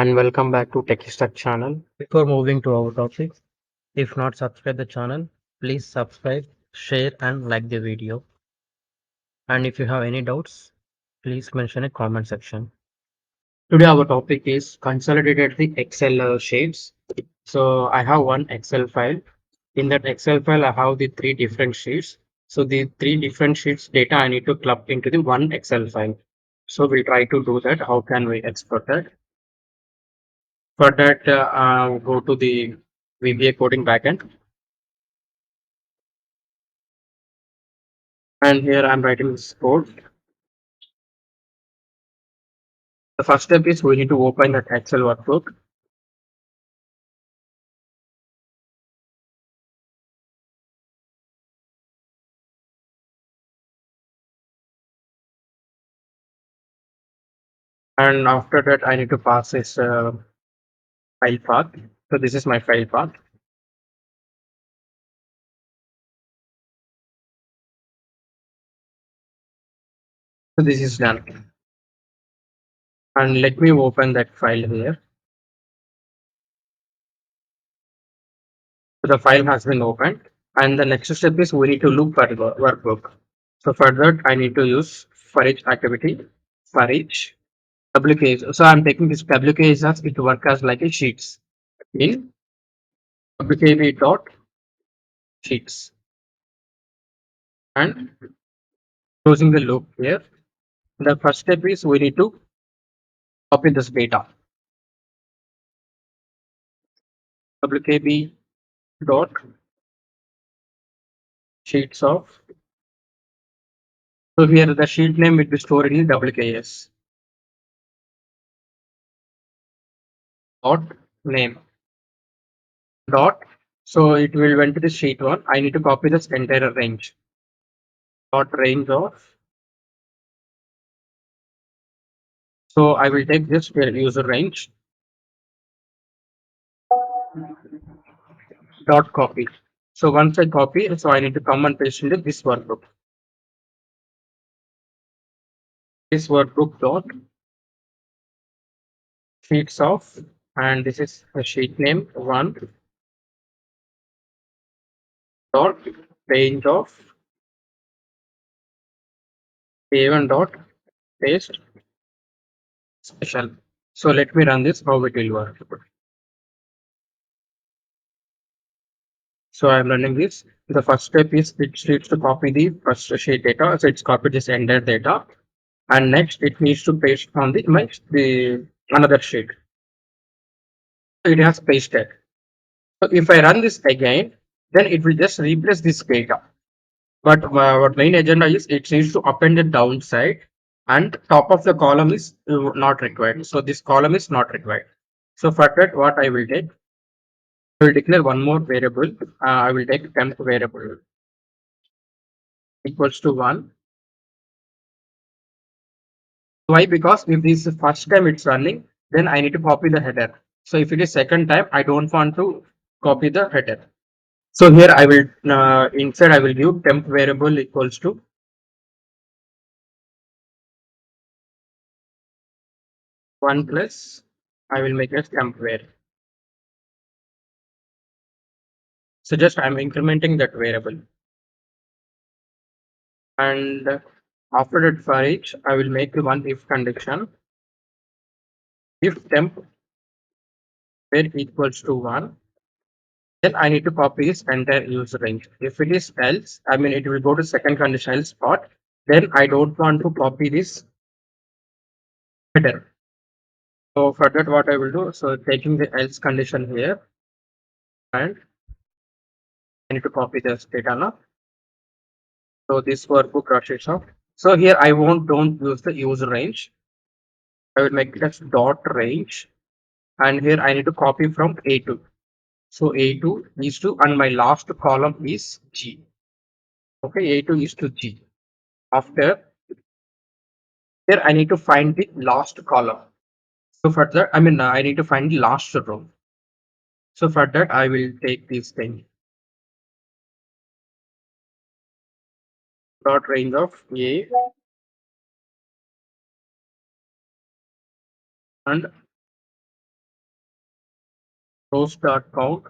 and welcome back to TechStack channel. Before moving to our topic, if not subscribe the channel, please subscribe, share and like the video. And if you have any doubts, please mention in comment section. Today our topic is consolidated the Excel sheets. So I have one Excel file. In that Excel file, I have the three different sheets. So the three different sheets data I need to club into the one Excel file. So we'll try to do that. How can we export that? For that, go to the VBA coding backend, and here I'm writing this code. The first step is we need to open that Excel workbook, and after that I need to pass this file path. So this is my file path. So this is done, and let me open that file here. So the file has been opened, and the next step is we need to look for the workbook. So for that I need to use for each activity, for each WK. So I'm taking this WK as it work as like a sheets in WKB dot sheets and closing the loop here. The first step is we need to copy this data. WKB dot sheets of. So here the sheet name will be stored in WKS dot name dot. So it will went to the sheet one. I need to copy this entire range. Dot range of. So I will take this user range dot copy. So once I copy, so I need to come and paste into this workbook. This workbook dot sheets of, and this is a sheet name one dot range of a1 dot paste special. So let me run this, how it will work. So I'm running this. The first step is it needs to copy the first sheet data. So it's copied this entire data. And next it needs to paste on the another sheet. So it has pasted. So if I run this again, then it will just replace this data. But what main agenda is it needs to append the downside and top of the column is not required. So this column is not required. So for that, what I will take, I will declare one more variable. I will take temp variable equals to 1. Why? Because if this is the first time it's running, then I need to copy the header. So if it is second time, I don't want to copy the header. So here I will inside I will give temp variable equals to 1 plus I will make it temp var. So just I'm incrementing that variable, and after that for each I will make one if condition. If temp var equals to 1, then I need to copy this entire user range. If it is else, I mean it will go to second conditional spot. Then I don't want to copy this header. So for that, what I will do, so taking the else condition here, and I need to copy this data now. So this workbook rushes off. So here I won't don't use the user range. I will make it as dot range, and here I need to copy from A2. So A2 is to, and my last column is G. Okay, A2 is to G. After here, I need to find the last column. So for that, I mean, I need to find the last row. So for that, I will take this thing dot range of A and rows.count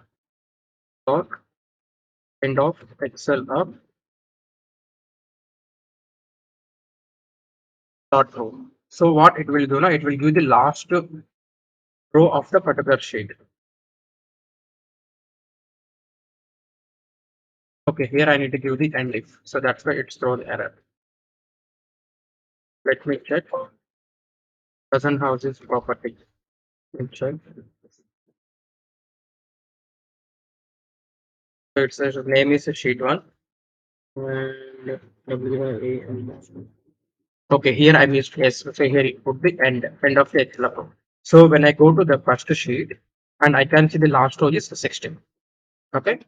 dot end of Excel up dot row. So what it will do now, it will give the last row of the particular sheet. Okay, here I need to give the end if. So that's why it's thrown error. Let me check. Doesn't have this property. Let me check. So it says name is a sheet one. And WA. Okay, here I missed yes. So here it put the end of the Excel row. So when I go to the first sheet and I can see the last row is 16. Okay,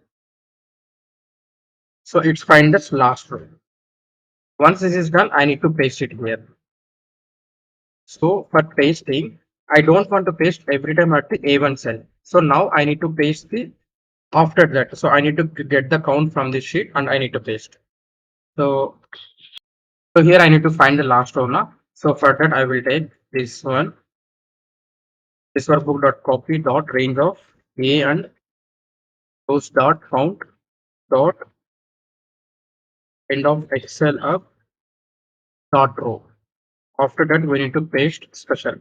so it's find this last row. Once this is done, I need to paste it here. So for pasting, I don't want to paste every time at the A1 cell. So now I need to paste the after that. So I need to get the count from this sheet and I need to paste. So so here I need to find the last row now. So for that I will take this one, this workbook dot copy dot range of A and rows dot count dot end of Excel up dot row. After that we need to paste special.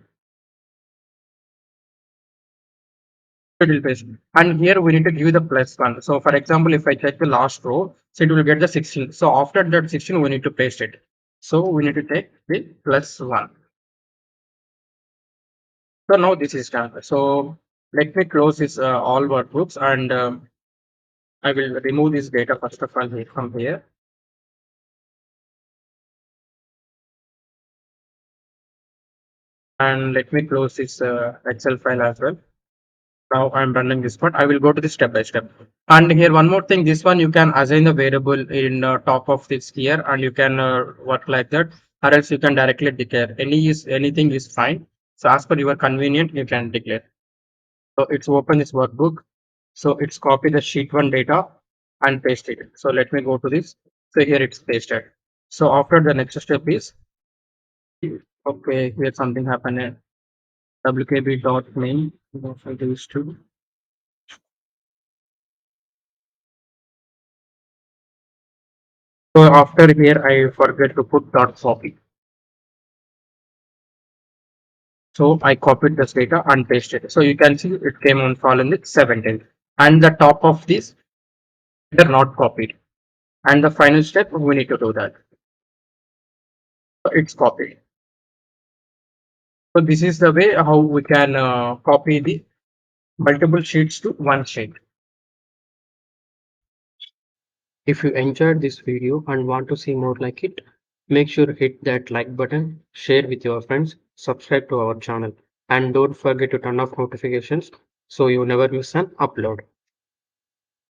It will paste. And here we need to give the plus one. So for example, if I check the last row, so it will get the 16. So after that 16, we need to paste it. So we need to take the plus one. So now this is done. So let me close this all workbooks and I will remove this data first of all here from here. And let me close this Excel file as well. Now I'm running this part. I will go to the step by step. And here one more thing, this one you can assign the variable in top of this here and you can work like that, or else you can directly declare anything is fine. So as per your convenient, you can declare. So it's open this workbook. So it's copy the sheet one data and paste it. So let me go to this. So here it's pasted. So after the next step is okay, here something happened. WKB dot main. These two. So after here, I forget to put dot copy. So I copied this data and pasted it. So you can see it came on column with 17. And the top of this, they're not copied. And the final step, we need to do that. So it's copied. So this is the way how we can copy the multiple sheets to one sheet. If you enjoyed this video and want to see more like it, make sure to hit that like button, share with your friends, subscribe to our channel, and don't forget to turn off notifications so you never miss an upload.